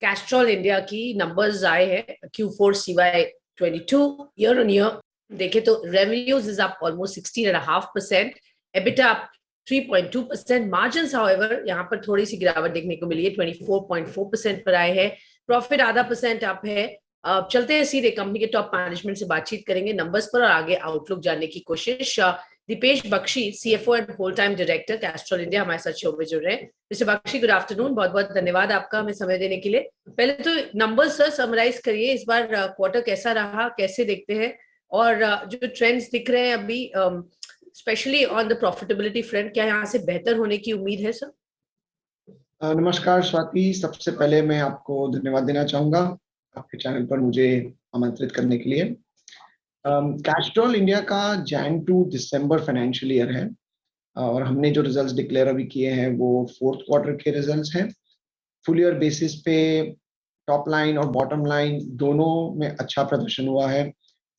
Castrol India की numbers आए हैं Q4 CY22 year on year देखे तो revenues is up almost 16.5%, EBITDA up 3.2%, margin however यहाँ पर थोड़ी सी गिरावट देखने को मिली है, 24.4% पर आए हैं, प्रॉफिट आधा % अप है। चलते हैं सीधे कंपनी के टॉप मैनेजमेंट से बातचीत करेंगे नंबर्स पर और आगे आउटलुक जानने की कोशिश। Deepesh Bakshi, CFO and whole time director Castrol India, हमारे साथ शो में जुड़ रहे हैं। मिस्टर बख्शी, गुड आफ्टरनून, बहुत बहुत धन्यवाद आपका हमें समय देने के लिए। पहले तो नंबर्स सर समराइज करिए, इस बार क्वार्टर कैसा रहा, कैसे देखते हैं, और जो ट्रेंड्स दिख रहे हैं अभी specially on the profitability front, क्या यहाँ से बेहतर होने की उम्मीद है सर? नमस्कार स्वाति, सबसे पहले मैं आपको धन्यवाद देना चाहूंगा आपके चैनल पर मुझे आमंत्रित करने के लिए। कैस्ट्रॉल इंडिया का Jan to December financial year है और हमने जो रिजल्ट्स डिक्लेयर अभी किए हैं वो फोर्थ क्वार्टर के रिजल्ट्स हैं। फुल ईयर बेसिस पे टॉप लाइन और बॉटम लाइन दोनों में अच्छा प्रदर्शन हुआ है।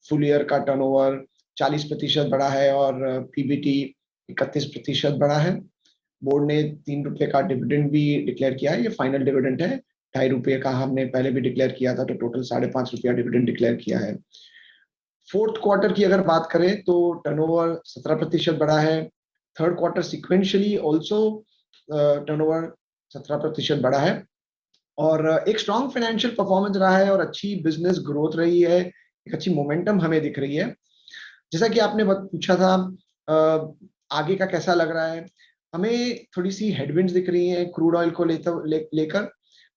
फुल ईयर का टर्नओवर 40% बढ़ा है और पीबीटी 31% बढ़ा है। बोर्ड ने 3 रुपए का डिविडेंड भी डिक्लेयर किया है, ये फाइनल डिविडेंड है। 2.5 रुपए का हमने पहले भी डिक्लेयर किया था, तो टोटल 5.5 रुपया डिविडेंड डिक्लेयर किया है। फोर्थ क्वार्टर की अगर बात करें तो टर्नओवर 17% बढ़ा है। Third quarter sequentially also turnover 17% बढ़ा है और एक स्ट्रॉन्ग फाइनेंशियल परफॉर्मेंस रहा है और अच्छी बिजनेस ग्रोथ रही है, एक अच्छी मोमेंटम हमें दिख रही है। जैसा कि आपने पूछा था आगे का कैसा लग रहा है, हमें थोड़ी सी हेडविंड्स दिख रही हैं क्रूड ऑयल को लेकर,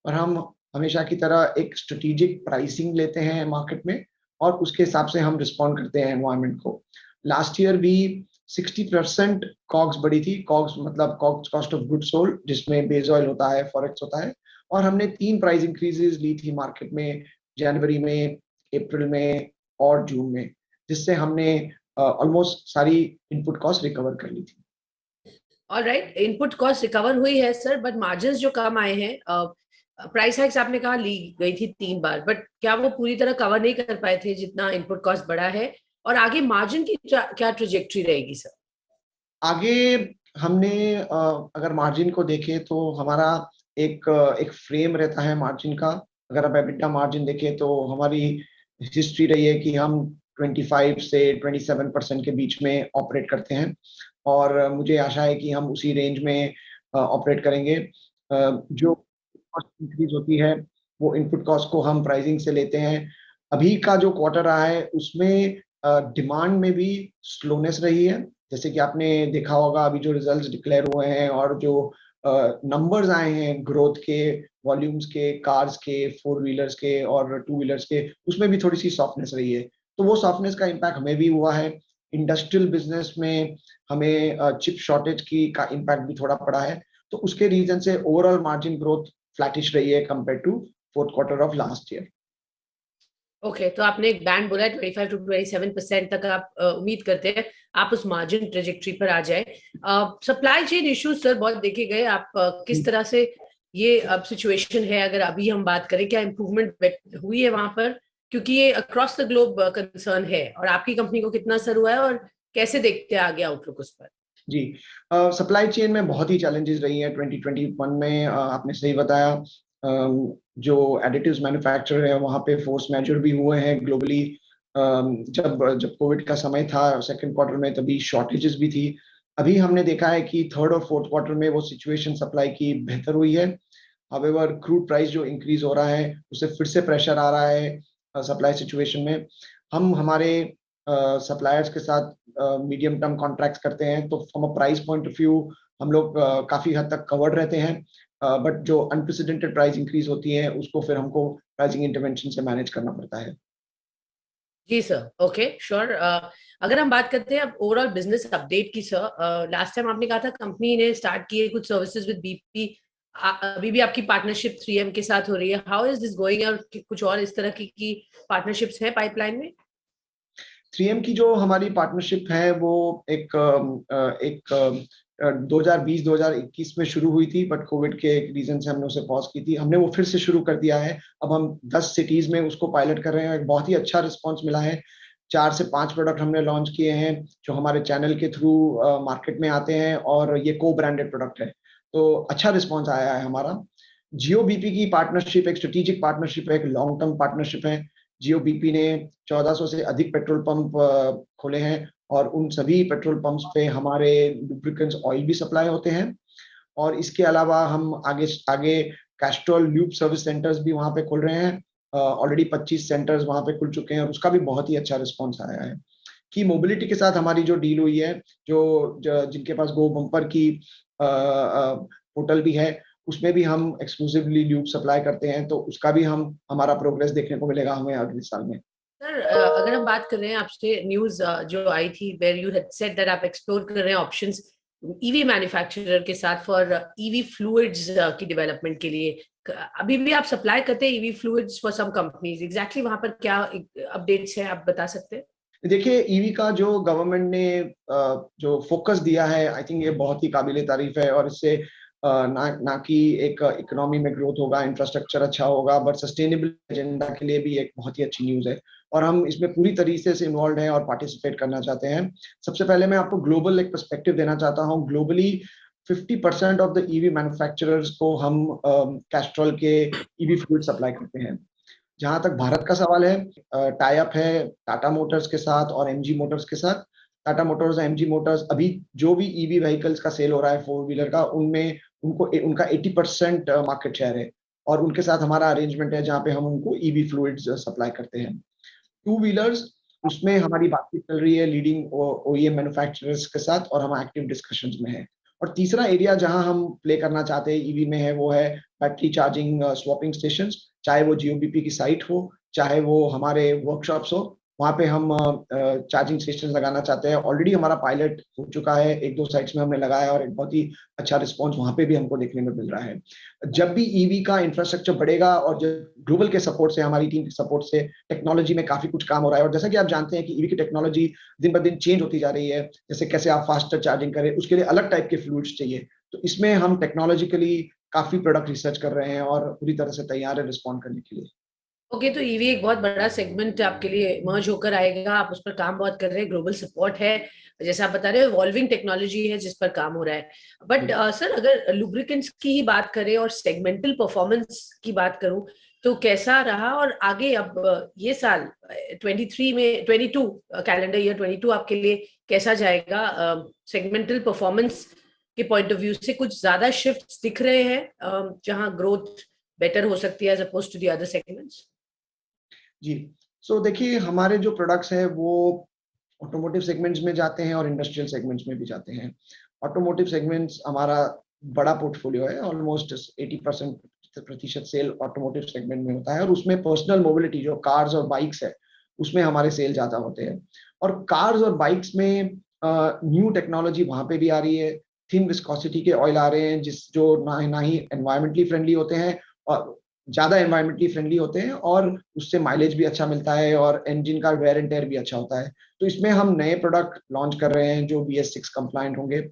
और हम हमेशा की तरह एक स्ट्रेटेजिक प्राइसिंग लेते हैं मार्केट में और उसके हिसाब से हम रिस्पॉन्ड करते हैं एनवायरनमेंट को। लास्ट ईयर भी 60% कॉग्स बढ़ी थी। कॉग्स मतलब कॉस्ट ऑफ गुड सोल्ड, जिसमें बेस ऑयल होता है, फॉरेक्स होता है, और हमने 3 प्राइस इंक्रीजेस ली थी मार्केट में, जनवरी में, अप्रैल में और जून में, जिससे हमने ऑलमोस्ट सारी इनपुट कॉस्ट रिकवर कर ली थी। ऑलराइट, इनपुट कॉस्ट रिकवर हुई है सर, बट मार्जिन्स जो कम आए हैं, प्राइस हाइक्स आपने कहा ली गई थी 3 बार, बट क्या वो पूरी तरह कवर नहीं कर पाए थे जितना इनपुट कॉस्ट बढ़ा है? और आगे मार्जिन की क्या ट्रेजेक्टरी रहेगी सर? आगे हमने अगर मार्जिन को देखें तो हमारा एक फ्रेम रहता है मार्जिन का। अगर आप एबिटा मार्जिन देखें तो हमारी हिस्ट्री रही है कि हम 25 से 27% के बीच में ऑपरेट करते हैं और मुझे आशा है कि हम उसी रेंज में ऑपरेट करेंगे। जो कॉस्ट इंक्रीज होती है वो इनपुट कॉस्ट को हम प्राइसिंग से लेते हैं। अभी का जो क्वार्टर रहा है उसमें डिमांड में भी स्लोनेस रही है, जैसे कि आपने देखा होगा अभी जो रिजल्ट्स डिक्लेयर हुए हैं और जो नंबर्स आए हैं ग्रोथ के, वॉल्यूम्स के, कार्स के, 4 व्हीलर्स के और 2 व्हीलर्स के, उसमें भी थोड़ी सी सॉफ्टनेस रही है। तो वो सॉफ्टनेस का इम्पैक्ट हमें भी हुआ है। इंडस्ट्रियल बिजनेस में हमें चिप शॉर्टेज की का इम्पैक्ट भी थोड़ा पड़ा है, तो उसके रीजन से ओवरऑल मार्जिन ग्रोथ फ्लैटिश रही है compare to fourth quarter of last year. Okay, तो आपने एक बैंड बोला है 25 to 27% तक आप उम्मीद करते हैं आप उस मार्जिन ट्रेजेक्ट्री पर आ जाए। सप्लाई चेन इश्यूज सर बहुत देखे गए, आप किस तरह से ये अब सिचुएशन है, अगर अभी हम बात करें क्या इम्प्रूवमेंट हुई है वहां पर, क्योंकि ये अक्रॉस द ग्लोब कंसर्न है, और आपकी कंपनी को कितना असर हुआ है और कैसे देखते हैं आगे आउटलुक उस पर? जी, सप्लाई चेन में बहुत ही चैलेंजेस रही है 2021 में। आपने सही बताया, जो एडिटिव्स मैन्युफैक्चरर है वहाँ पे फोर्स मेजर भी हुए हैं ग्लोबली। जब जब कोविड का समय था सेकंड क्वार्टर में, तभी शॉर्टेजेस भी थी। अभी हमने देखा है कि थर्ड और फोर्थ क्वार्टर में वो सिचुएशन सप्लाई की बेहतर हुई है। हावेवर क्रूड प्राइस जो इंक्रीज हो रहा है उससे फिर से प्रेशर आ रहा है सप्लाई सिचुएशन में। हम हमारे सप्लायर्स के साथ मीडियम टर्म कॉन्ट्रैक्ट्स करते हैं, तो from a price point of view हम लोग काफी हद तक कवर्ड रहते हैं, बट जो अनप्रेसिडेंटेड प्राइस इंक्रीज होती है उसको फिर हमको प्राइसिंग इंटरवेंशन से मैनेज करना पड़ता है। जी सर, ओके श्योर। अगर हम बात करते हैं अब ओवरऑल बिजनेस अपडेट की सर, लास्ट टाइम आपने कहा था कंपनी ने स्टार्ट किए कुछ सर्विसेज विद बीपी, अभी भी आपकी पार्टनरशिप 3M के साथ हो रही है, हाउ इज दिस गोइंग, और कुछ और इस तरह की पार्टनरशिप्स है पाइपलाइन में? 3M की जो हमारी पार्टनरशिप है वो एक 2020-2021 में शुरू हुई थी, बट कोविड के रीजन से हमने उसे पॉज की थी। हमने वो फिर से शुरू कर दिया है। अब हम 10 सिटीज में उसको पायलट कर रहे हैं। एक बहुत ही अच्छा रिस्पॉन्स मिला है। 4 से 5 प्रोडक्ट हमने लॉन्च किए हैं जो हमारे चैनल के थ्रू मार्केट में आते हैं और ये को ब्रांडेड प्रोडक्ट है, तो अच्छा रिस्पॉन्स आया है हमारा। जियो बीपी की पार्टनरशिप एक स्ट्रेटेजिक पार्टनरशिप है, एक लॉन्ग टर्म पार्टनरशिप है। जियो बीपी ने 1400 से अधिक पेट्रोल पंप खोले हैं और उन सभी पेट्रोल पंप्स पे हमारे लुब्रिकेंट्स ऑयल भी सप्लाई होते हैं। और इसके अलावा हम आगे आगे कैस्ट्रॉल ल्यूब सर्विस सेंटर्स भी वहां पे खोल रहे हैं। ऑलरेडी 25 सेंटर्स वहां पे खुल चुके हैं और उसका भी बहुत ही अच्छा रिस्पॉन्स आया है। की मोबिलिटी के साथ हमारी जो डील हुई है, जिनके पास गो बम्पर की पोर्टल भी है, उसमें भी हम एक्सक्लूसिवली ल्यूब सप्लाई करते हैं, तो उसका भी हमारा प्रोग्रेस देखने को मिलेगा हमें अगले साल में। सर, अगर हम बात कर रहे हैं, आपसे न्यूज जो आई थी where you had said that आप एक्सप्लोर कर रहे हैं ऑप्शंस ईवी मैन्युफैक्चरर के साथ फॉर ईवी फ्लूइड्स की डेवलपमेंट के लिए। अभी भी आप सप्लाई करते हैं EV fluids for some companies, exactly वहां पर क्या अपडेट्स हैं, आप बता सकते हैं? देखिए, ईवी का जो गवर्नमेंट ने जो फोकस दिया है, आई थिंक ये बहुत ही काबिले तारीफ है। और इससे ना कि एक इकोनॉमी में ग्रोथ होगा, इंफ्रास्ट्रक्चर अच्छा होगा, बट सस्टेनेबल एजेंडा के लिए भी एक बहुत ही अच्छी न्यूज है। और हम इसमें पूरी तरीके से इन्वॉल्व हैं और पार्टिसिपेट करना चाहते हैं। सबसे पहले मैं आपको ग्लोबल एक पर्सपेक्टिव देना चाहता हूँ। Globally 50% of the EV manufacturers को हम कैस्ट्रॉल के ईवी फ्लूइड सप्लाई करते हैं। जहां तक भारत का सवाल है, टाई अप है टाटा मोटर्स के साथ और एमजी मोटर्स के साथ। टाटा मोटर्स और एमजी मोटर्स अभी जो भी ईवी व्हीकल्स का सेल हो रहा है, फोर व्हीलर का, उनमें उनका 80% मार्केट शेयर है। और उनके साथ हमारा अरेंजमेंट है जहाँ पे हम उनको ईवी फ्लूइड्स सप्लाई करते हैं। टू व्हीलर्स, उसमें हमारी बातचीत चल रही है लीडिंग ओईएम मैन्युफैक्चरर्स के साथ और हम एक्टिव डिस्कशंस में हैं। और तीसरा एरिया जहां हम प्ले करना चाहते हैं ईवी में है, वो है बैटरी चार्जिंग स्वैपिंग स्टेशंस। चाहे वो जियोबीपी की साइट हो, चाहे वो हमारे वर्कशॉप्स हो, वहां पे हम चार्जिंग स्टेशन लगाना चाहते हैं। ऑलरेडी हमारा पायलट हो चुका है, एक दो साइट्स में हमने लगाया और एक बहुत ही अच्छा रिस्पॉन्स वहां पे भी हमको देखने में मिल रहा है। जब भी ईवी का इंफ्रास्ट्रक्चर बढ़ेगा और जब ग्लोबल के सपोर्ट से, हमारी टीम के सपोर्ट से, टेक्नोलॉजी में काफी कुछ काम हो रहा है। और जैसा कि आप जानते हैं कि ईवी की टेक्नोलॉजी दिन ब दिन चेंज होती जा रही है। जैसे कैसे आप फास्टर चार्जिंग करें, उसके लिए अलग टाइप के फ्लूइड्स चाहिए। तो इसमें हम टेक्नोलॉजिकली काफी प्रोडक्ट रिसर्च कर रहे हैं और पूरी तरह से तैयार है रिस्पॉन्ड करने के लिए। ओके, तो ईवी एक बहुत बड़ा सेगमेंट आपके लिए मर्ज होकर आएगा, आप उस पर काम बहुत कर रहे हैं, ग्लोबल सपोर्ट है, जैसा आप बता रहे हो इवॉल्विंग टेक्नोलॉजी है जिस पर काम हो रहा है। बट सर, अगर लुब्रिकेंट्स की ही बात करें और सेगमेंटल परफॉर्मेंस की बात करूं, तो कैसा रहा? और आगे अब ये साल 23 में 22 कैलेंडर ईयर 22 आपके लिए कैसा जाएगा? सेगमेंटल परफॉर्मेंस के पॉइंट ऑफ व्यू से कुछ ज्यादा शिफ्ट्स दिख रहे हैं जहां ग्रोथ बेटर हो सकती है as opposed to the other segments? जी, सो देखिए, हमारे जो प्रोडक्ट्स हैं वो ऑटोमोटिव सेगमेंट्स में जाते हैं और इंडस्ट्रियल सेगमेंट्स में भी जाते हैं। ऑटोमोटिव सेगमेंट्स हमारा बड़ा पोर्टफोलियो है, ऑलमोस्ट 80% सेल ऑटोमोटिव सेगमेंट में होता है। और उसमें पर्सनल मोबिलिटी जो कार्स और बाइक्स है, उसमें हमारे सेल ज्यादा होते हैं। और कार्स और बाइक्स में न्यू टेक्नोलॉजी वहां पे भी आ रही है। थिन विस्कोसिटी के ऑयल आ रहे हैं, जो ना ही एनवायरमेंटली फ्रेंडली होते हैं और ज्यादा एनवायरमेंटली फ्रेंडली होते हैं, और उससे माइलेज भी अच्छा मिलता है और इंजन का वेयर एंड टेयर भी अच्छा होता है। तो इसमें हम नए प्रोडक्ट लॉन्च कर रहे हैं जो BS6 कंप्लायंट होंगे।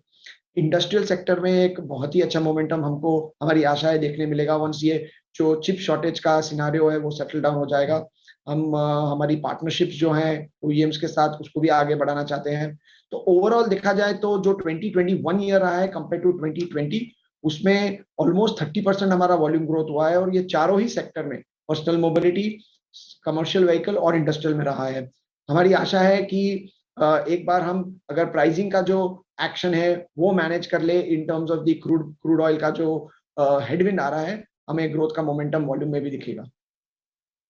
इंडस्ट्रियल सेक्टर में एक बहुत ही अच्छा मोमेंटम हमको, हमारी आशा है, देखने मिलेगा वंस ये जो चिप शॉर्टेज का सिनारियो है वो सेटल डाउन हो जाएगा। हम हमारी पार्टनरशिप्स जो हैं OEMs के साथ, उसको भी आगे बढ़ाना चाहते हैं। तो ओवरऑल देखा जाए तो जो 2021 ईयर रहा है कंपेयर टू 2020, उसमें ऑलमोस्ट 30% हमारा वॉल्यूम ग्रोथ हुआ है। और ये चारों ही सेक्टर में, पर्सनल मोबिलिटी, कमर्शियल व्हीकल और इंडस्ट्रियल में रहा है। हमारी आशा है कि एक बार हम अगर प्राइसिंग का जो एक्शन है वो मैनेज कर ले in terms of the crude oil का जो हेडविंड आ रहा है, हमें ग्रोथ का मोमेंटम वॉल्यूम में भी दिखेगा।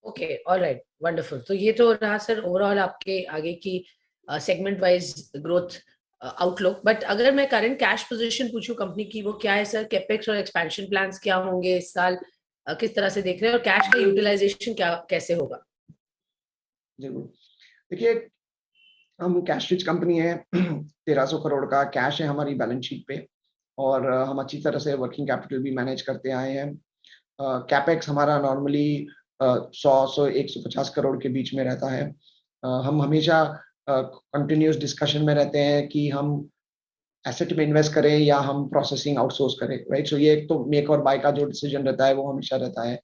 Okay, alright, wonderful. तो ये तो रहा सर ओवरऑल आपके आगे की segment wise growth outlook. But अगर मैं करंट कैश पोजीशन पूछूं कंपनी की, वो क्या है सर? कैपेक्स और एक्सपेंशन प्लान्स क्या होंगे इस साल? किस तरह से देख रहे हैं? और कैश का यूटिलाइजेशन क्या कैसे होगा? जरूर। देखिए, हम कैश रिच कंपनी है। 1300 करोड़ का कैश है हमारी बैलेंस शीट पे। और हम अच्छी तरह से वर्किंग कैपिटल भी मैनेज करते आए हैं। कैपेक्स हमारा नॉर्मली 100 से 150 करोड़ के बीच में रहता है। हम हमेशा कंटिन्यूस डिस्कशन में रहते हैं कि हम एसेट में इन्वेस्ट करें या हम प्रोसेसिंग आउटसोर्स करें, राइट। सो ये एक तो मेक और बाय का जो डिसीजन रहता है वो हमेशा रहता है।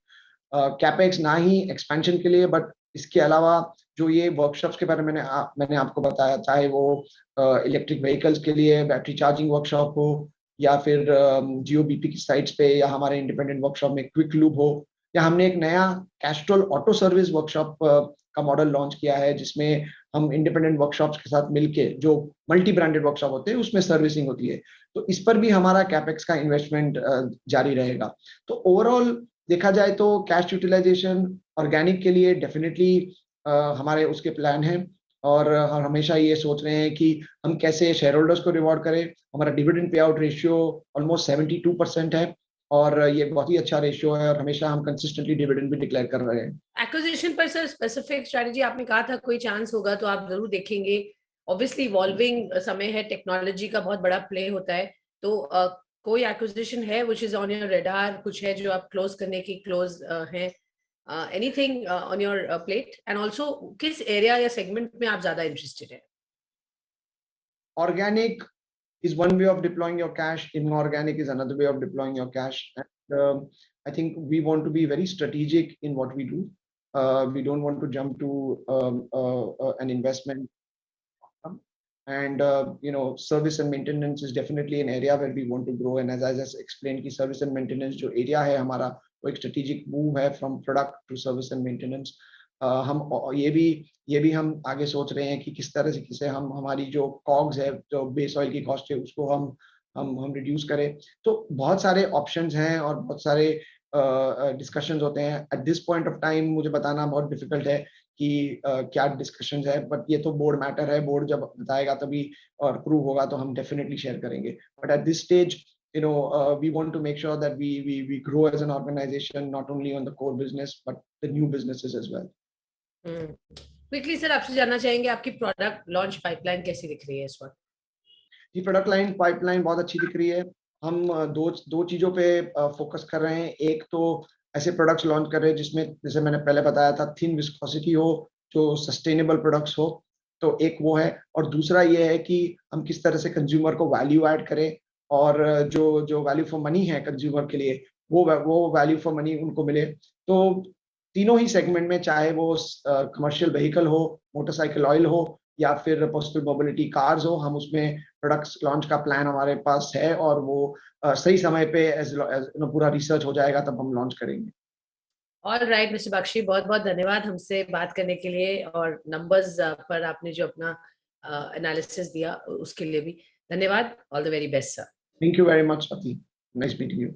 कैपेक्स ना ही एक्सपेंशन के लिए, बट इसके अलावा जो ये वर्कशॉप्स के बारे में मैंने आपको बताया, चाहे वो इलेक्ट्रिक व्हीकल्स के लिए बैटरी चार्जिंग वर्कशॉप हो, या फिर जियो बीपी की साइट्स पे, या हमारे इंडिपेंडेंट वर्कशॉप में क्विक लूप हो, या हमने एक नया कैस्ट्रॉल ऑटो सर्विस वर्कशॉप का मॉडल लॉन्च किया है, जिसमें हम इंडिपेंडेंट वर्कशॉप्स के साथ मिलके, जो मल्टी ब्रांडेड वर्कशॉप होते हैं उसमें सर्विसिंग होती है, तो इस पर भी हमारा कैपेक्स का इन्वेस्टमेंट जारी रहेगा। तो ओवरऑल देखा जाए तो कैश यूटिलाइजेशन ऑर्गेनिक के लिए डेफिनेटली हमारे उसके प्लान हैं, और हम हमेशा ये सोच रहे हैं कि हम कैसे शेयर होल्डर्स को रिवॉर्ड करें। हमारा dividend pay out ratio almost 72% है, और ये बहुत ही अच्छा रेशियो है, और हमेशा हम कंसिस्टेंटली डिविडेंड भी डिक्लेयर कर रहे हैं। एक्विजिशन पर सर स्पेसिफिक स्ट्रेटजी आपने कहा था, कोई चांस होगा तो आप जरूर देखेंगे। ऑब्वियसली इवॉल्विंग समय है, टेक्नोलॉजी का बहुत बड़ा प्ले होता है, तो कोई एक्विजिशन है which is on your radar, कुछ है जो आप क्लोज करने की क्लोज हैं, anything on your plate, and also किस एरिया या सेगमेंट में आप ज्यादा इंटरेस्टेड है? Organic is one way of deploying your cash. Inorganic is another way of deploying your cash. And, I think we want to be very strategic in what we do. We don't want to jump to an investment. And service and maintenance is definitely an area where we want to grow. And as I just explained, कि service and maintenance जो area है हमारा, वो एक strategic move है from product to service and maintenance. हम ये भी हम आगे सोच रहे हैं कि किस तरह से हम हमारी जो कॉग्स है, जो बेस ऑयल की कॉस्ट है, उसको हम रिड्यूस करें। तो बहुत सारे ऑप्शंस हैं और बहुत सारे डिस्कशंस होते हैं। At this point of time मुझे बताना बहुत डिफिकल्ट है कि क्या डिस्कशंस है, बट ये तो बोर्ड मैटर है, बोर्ड जब बताएगा तभी और प्रूव होगा तो हम डेफिनेटली शेयर करेंगे। But at this stage we want to make sure that we grow as an organization, not only on the core business but the new businesses as well. Quickly sir आपसे जानना चाहेंगे आपकी product launch pipeline कैसी दिख रही है इस वक्त? जी, प्रोडक्ट लाइन पाइपलाइन बहुत अच्छी दिख रही है। हम दो चीजों पे फोकस कर रहे हैं। एक तो ऐसे प्रोडक्ट्स लॉन्च कर रहे हैं जिसमें, जैसे मैंने पहले बताया था, थिन विस्कोसिटी हो, जो सस्टेनेबल प्रोडक्ट्स हो, तो एक वो है। और दूसरा ये है कि हम किस तरह से कंज्यूमर को वैल्यू ऐड करें, और जो वैल्यू फॉर मनी है कंज्यूमर के लिए, वो वैल्यू फॉर मनी उनको मिले। तो तीनों ही सेगमेंट में, चाहे वो कमर्शियल व्हीकल हो, मोटरसाइकिल ऑयल हो, या फिर पर्सनल मोबिलिटी कार्स हो, हम उसमें प्रोडक्ट्स लॉन्च का प्लान हमारे पास है, और वो सही समय पे पूरा रिसर्च हो जाएगा तब हम लॉन्च करेंगे। ऑल राइट मिस्टर बख्शी, बहुत बहुत धन्यवाद हमसे बात करने के लिए, और नंबर्स पर आपने जो अपना एनालिसिस दिया उसके लिए भी धन्यवाद। All the very best sir. Thank you very much, Ati. Nice meeting you.